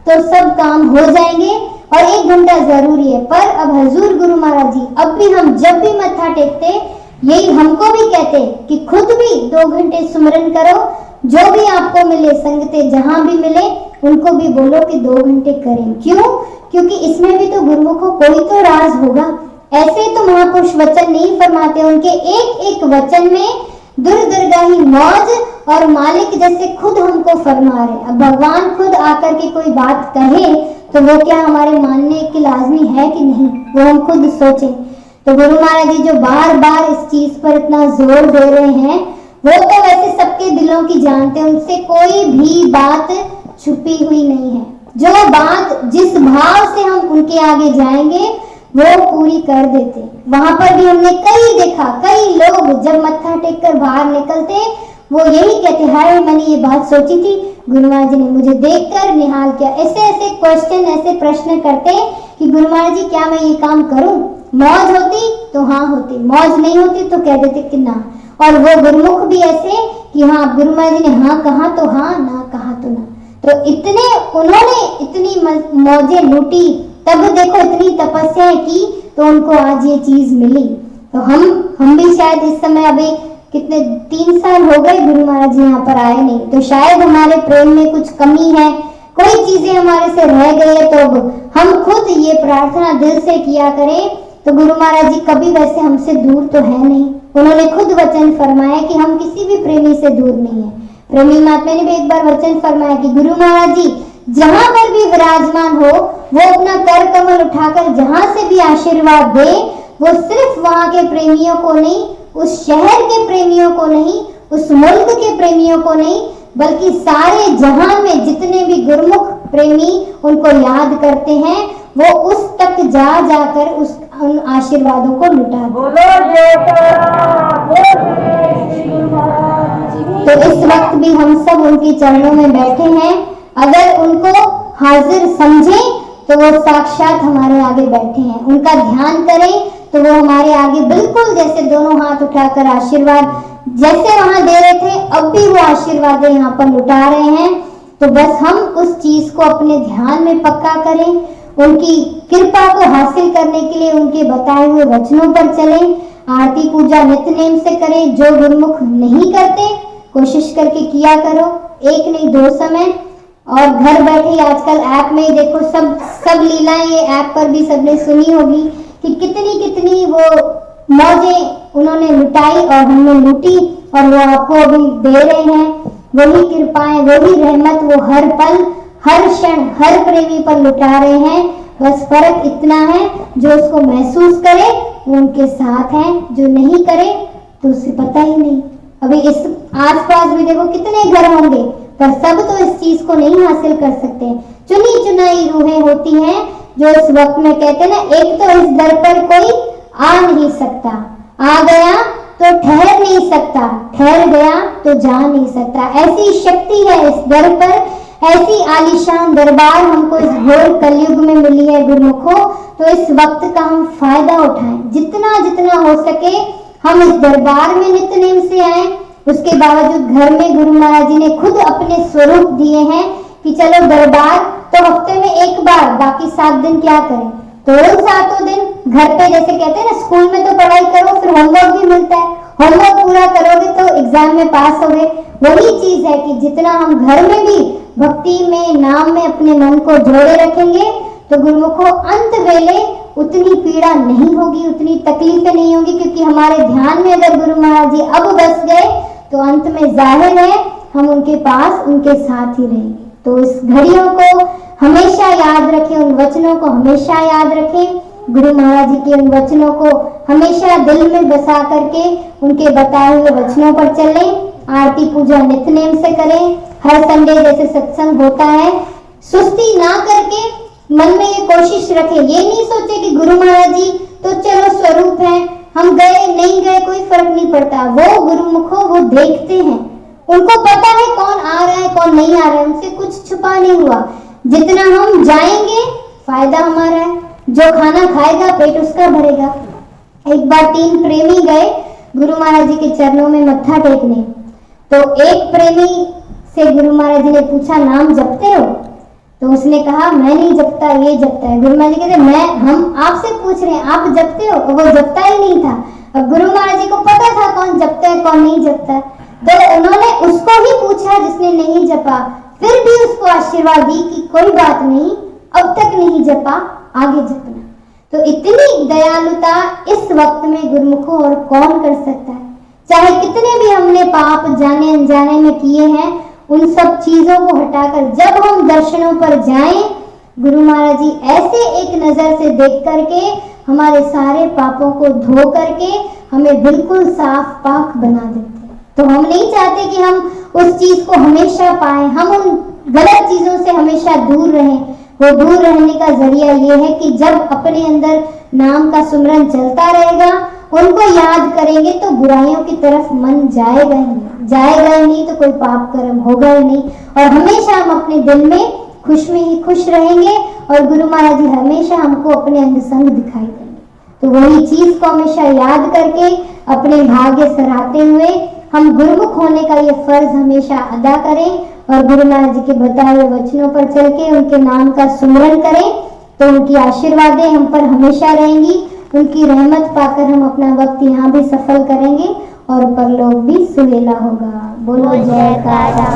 तो सब काम हो जाएंगे, और 1 घंटा जरूरी है। पर अब हजूर गुरु महाराज जी अब भी हम जब भी मत्था टेकते यही हमको भी कहते कि खुद भी 2 घंटे सुमरन करो, जो भी आपको मिले संगते जहां भी मिले उनको भी बोलो कि 2 घंटे करें। क्यों? क्योंकि इसमें भी तो गुरुमुखों कोई तो राज होगा। ऐसे तो महापुरुष वचन नहीं फरमाते, उनके एक एक वचन में दुर्दरगाही मौज और मालिक जैसे खुद हमको फरमा रहे। अब भगवान खुद आकर के कोई बात कहे तो वो क्या हमारे मानने की लाजमी है कि नहीं, वो हम खुद सोचें। तो गुरु महाराज जी जो बार बार इस चीज पर इतना जोर दे रहे हैं, वो तो वैसे सबके दिलों की जानते हैं, उनसे कोई भी बात छुपी हुई नहीं है। जो बात जिस भाव से हम उनके आगे जाएंगे वो पूरी कर देते। वहां पर भी हमने कई देखा, कई लोग जब मत्था टेक कर बाहर निकलते वो यही कहते हाय मैंने ये बात सोची थी, गुरु महाराज जी ने मुझे देखकर निहाल किया। ऐसे ऐसे क्वेश्चन, ऐसे प्रश्न करते कि गुरु महाराज जी क्या मैं ये काम करूं? मौज होती तो हाँ होती, मौज नहीं होती तो कह देते कि ना। और वो गुरुमुख भी ऐसे कि हाँ गुरु महाराज जी ने हाँ कहा तो हाँ, ना कहा तो ना। तो इतने उन्होंने इतनी मौजें लूटी, तब देखो इतनी तपस्या की तो उनको आज ये चीज मिली। तो हम भी शायद इस समय अभी कितने 3 साल हो गए गुरु महाराज जी यहाँ पर आए नहीं, तो शायद हमारे प्रेम में कुछ कमी है, कोई चीजें हमारे से रह गई है। तो हम खुद ये प्रार्थना दिल से किया करें। तो गुरु महाराज जी कभी वैसे हमसे दूर तो है नहीं, उन्होंने खुद वचन फरमाया कि हम किसी भी प्रेमी से दूर नहीं है। प्रेमी महात्मा ने भी एक बार वचन फरमाया कि गुरु महाराज जी जहां पर भी विराजमान हो वो अपना कर कमल उठाकर जहां से भी आशीर्वाद दे, वो सिर्फ वहां के प्रेमियों को नहीं, उस शहर के प्रेमियों को नहीं, उस मुल्क के प्रेमियों को नहीं, बल्कि सारे जहां में जितने भी गुरुमुख प्रेमी उनको याद करते हैं वो उस तक जाकर उन आशीर्वादों को लुटा दे। तो इस वक्त भी हम सब उनके चरणों में बैठे हैं, अगर उनको हाजिर समझें तो वो साक्षात हमारे आगे बैठे हैं। उनका ध्यान करें तो वो हमारे आगे बिल्कुल जैसे दोनों हाथ उठाकर आशीर्वाद जैसे वहां दे रहे थे अब भी वो आशीर्वाद यहाँ पर लुटा रहे हैं। तो बस हम उस चीज को अपने ध्यान में पक्का करें, उनकी कृपा को हासिल करने के लिए उनके बताए हुए वचनों पर चलें, आरती पूजा नित्य नेम से करें। जो गुरुमुख नहीं करते कोशिश करके किया करो, 1 नहीं 2 समय, और घर बैठे ही आजकल ऐप में ही देखो सब लीलाएं ये ऐप पर भी सबने सुनी होगी कि कितनी कितनी वो मौजें उन्होंने लुटाई और हमने लूटी और वो आपको अभी दे रहे हैं। वही कृपाएं, वही रहमत वो हर पल, हर क्षण, हर प्रेमी पर लुटा रहे हैं। बस फर्क इतना है, जो उसको महसूस करे वो उनके साथ है, जो नहीं करे तो उसे पता ही नहीं। अभी इस आसपास भी देखो कितने घर होंगे, पर सब तो इस चीज को नहीं हासिल कर सकते। चुनी चुनाई रूहें होती हैं जो इस वक्त में कहते हैं ना, एक तो इस दर पर कोई आ नहीं सकता, आ गया तो ठहर नहीं सकता, ठहर गया तो जा नहीं सकता। ऐसी शक्ति है इस दर पर, ऐसी आलीशान दरबार हमको इस घोर कलयुग में मिली है गुरुमुखों। तो इस वक्त का हम फायदा उठाएं, जितना जितना हो सके हम इस दरबार में नित्य नेम से आए। उसके बावजूद घर में गुरु महाराज जी ने खुद अपने स्वरूप दिए हैं कि चलो दरबार तो हफ्ते में एक बार, बाकी 7 दिन क्या करें, तो उन 7 दिन घर पे, जैसे कहते हैं ना स्कूल में तो पढ़ाई करो फिर होमवर्क भी मिलता है, होमवर्क पूरा करोगे तो एग्जाम में पास होगे। वही चीज है कि जितना हम घर में भी भक्ति में, नाम में अपने मन को जोड़े रखेंगे तो गुरुमुखों अंत वेले उतनी पीड़ा नहीं होगी, उतनी तकलीफें नहीं होगी, क्योंकि हमारे ध्यान में अगर गुरु महाराज जी अब बस गए तो अंत में जाहिर है हम उनके पास, उनके साथ ही रहेंगे। तो इस घड़ियों को हमेशा याद रखें, उन वचनों को हमेशा याद रखें, गुरु महाराज जी के उन वचनों को हमेशा दिल में बसा करके उनके बताए हुए वचनों पर चलें। आरती पूजा नित्य नेम से करें, हर संडे जैसे सत्संग होता है सुस्ती ना करके मन में ये कोशिश रखें, ये नहीं सोचे कि गुरु महाराज जी तो चलो स्वरूप है, हम गए नहीं गए कोई फर्क नहीं पड़ता। वो गुरुमुखों वो देखते हैं, उनको पता है कौन आ रहा है कौन नहीं आ रहा है, उनसे कुछ छुपा नहीं हुआ। जितना हम जाएंगे फायदा हमारा है, जो खाना खाएगा पेट उसका भरेगा। एक बार 3 प्रेमी गए गुरु महाराज जी के चरणों में मत्था टेकने, तो एक प्रेमी से गुरु महाराज जी ने पूछा नाम जपते हो, तो उसने कहा मैं नहीं जपता, ये जपता है। गुरु महाराज जी कहते हम आपसे पूछ रहे हैं आप जपते हो, वो जपता ही नहीं था। अब गुरु महाराज जी को पता था कौन जपता है कौन नहीं जपता है, तो उन्होंने उसको ही पूछा जिसने नहीं जपा, फिर भी उसको आशीर्वाद दी कि कोई बात नहीं, अब तक नहीं जपा आगे जपना। तो इतनी दयालुता इस वक्त में गुरुमुखों और कौन कर सकता है। चाहे कितने भी हमने पाप जाने अनजाने में किए हैं, उन सब चीजों को हटाकर जब हम दर्शनों पर जाएं, गुरु महाराज जी ऐसे एक नजर से देख करके हमारे सारे पापों को धो करके हमें बिल्कुल साफ पाक बना देते हैं। तो हम नहीं चाहते कि हम उस चीज को हमेशा पाएं, हम उन गलत चीजों से हमेशा दूर रहें। वो दूर रहने का जरिया ये है कि जब अपने अंदर नाम का सुमरन चलता रहेगा, उनको याद करेंगे तो बुराइयों की तरफ मन जाएगा ही नहीं, तो कोई पाप कर्म होगा ही नहीं, और हमेशा हम अपने दिल में खुश में ही खुश रहेंगे और गुरु महाराज जी हमेशा हमको अपने अंग संग दिखाई देंगे। तो वही चीज को हमेशा याद करके अपने भाग्य सराहते हुए हम गुरुमुख होने का ये फर्ज हमेशा अदा करें और गुरु महाराज जी के बताए हुए वचनों पर चल के उनके नाम का सुमरन करें, तो उनकी आशीर्वादें हम पर हमेशा रहेंगी। उनकी रहमत पाकर हम अपना वक्त यहाँ भी सफल करेंगे और परलोक भी सुहेला होगा। बोलो जयकारा।